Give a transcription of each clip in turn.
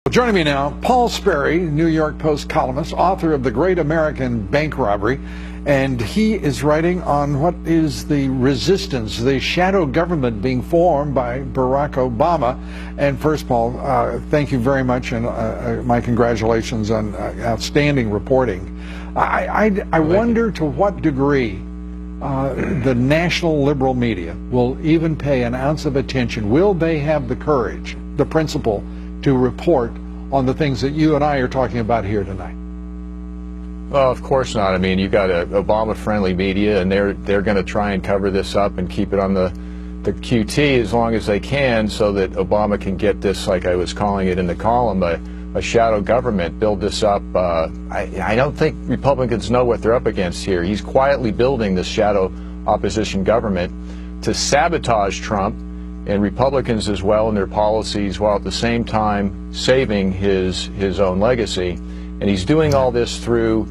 Joining me now, Paul Sperry, New York Post columnist, author of The Great American Bank Robbery, and he is writing on what is the resistance, the shadow government being formed by Barack Obama. And first, Paul, thank you very much, and my congratulations on outstanding reporting. I wonder to what degree the national liberal media will even pay an ounce of attention. Will they have the courage, the principle, to report on the things that you and I are talking about here tonight? Well, of course not. I mean, you've got a Obama-friendly media, and they're going to try and cover this up and keep it on the QT as long as they can, so that Obama can get this, like I was calling it in the column, a shadow government, build this up. I don't think Republicans know what they're up against here. He's quietly building this shadow opposition government to sabotage Trump and Republicans as well in their policies, while at the same time saving his own legacy. And he's doing all this through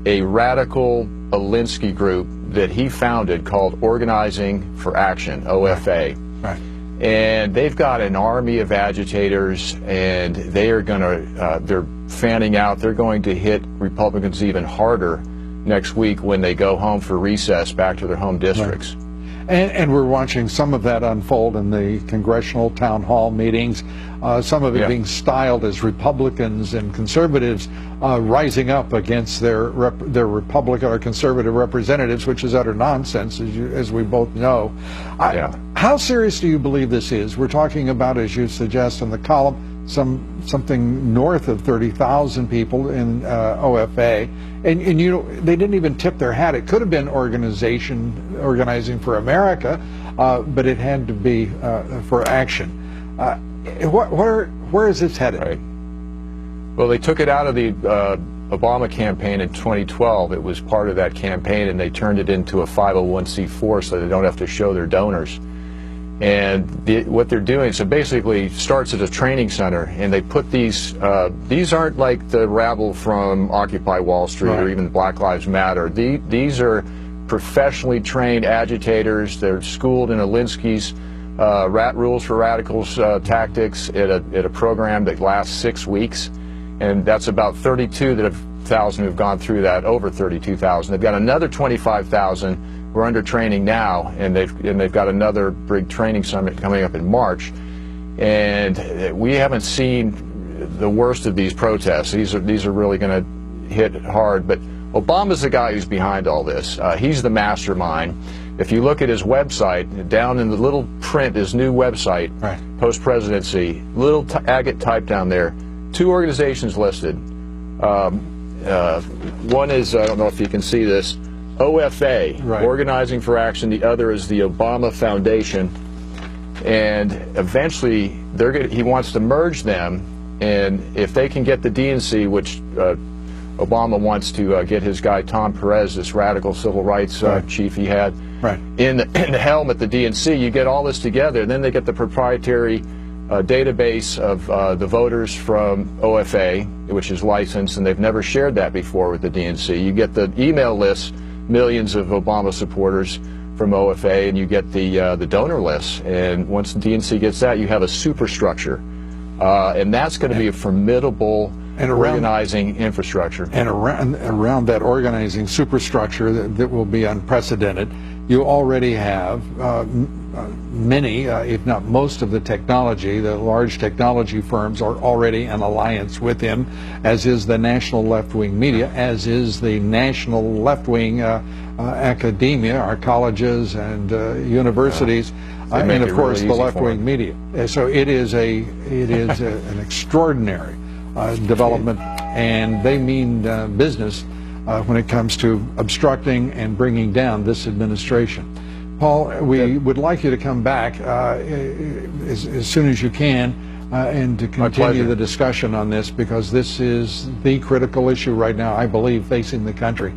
a radical Alinsky group that he founded called Organizing for Action, OFA. Right. And they've got an army of agitators, and they are going to, they're fanning out. They're going to hit Republicans even harder next week when they go home for recess back to their home districts. Right. And we're watching some of that unfold in the congressional town hall meetings, some of it being styled as Republicans and conservatives rising up against their Republican or conservative representatives, which is utter nonsense, as we both know. How serious do you believe this is? We're talking about, as you suggest in the column, something north of 30,000 people in OFA, and you know, they didn't even tip their hat. It could have been Organizing for America, but it had to be for action. Where is this headed? Right. Well, they took it out of the Obama campaign in 2012. It was part of that campaign, and they turned it into a 501c4 so they don't have to show their donors. And what they're doing, so basically starts at a training center, and they put these aren't like the rabble from Occupy Wall Street or even Black Lives Matter. These are professionally trained agitators. They're schooled in Alinsky's rules for radicals tactics at a program that lasts 6 weeks, and that's about 32,000 who've gone through that, over 32,000. They've got another 25,000 who are under training now, and they've got another big training summit coming up in March. And we haven't seen the worst of these protests. These are really going to hit hard. But Obama's the guy who's behind all this. He's the mastermind. If you look at his website, down in the little print, his new website, post-presidency, little agate type down there, 2 organizations listed. One is, I don't know if you can see this, OFA, Organizing for Action. The other is the Obama Foundation. And eventually, he wants to merge them. And if they can get the DNC, which Obama wants to get his guy Tom Perez, this radical civil rights chief he had, in the helm at the DNC, you get all this together, and then they get the proprietary database of the voters from OFA, which is licensed, and they've never shared that before with the DNC. You get the email lists, millions of Obama supporters from OFA, and you get the donor lists. And once the DNC gets that, you have a superstructure, and that's going to be a formidable organizing infrastructure. And around that organizing superstructure that will be unprecedented, you already have many, if not most of the technology, the large technology firms are already in alliance with him, as is the national left-wing media, as is the national left-wing academia, our colleges and universities, and of course the left-wing media. So it is an extraordinary development, and they mean business when it comes to obstructing and bringing down this administration. Paul, we would like you to come back as soon as you can and to continue the discussion on this, because this is the critical issue right now, I believe, facing the country.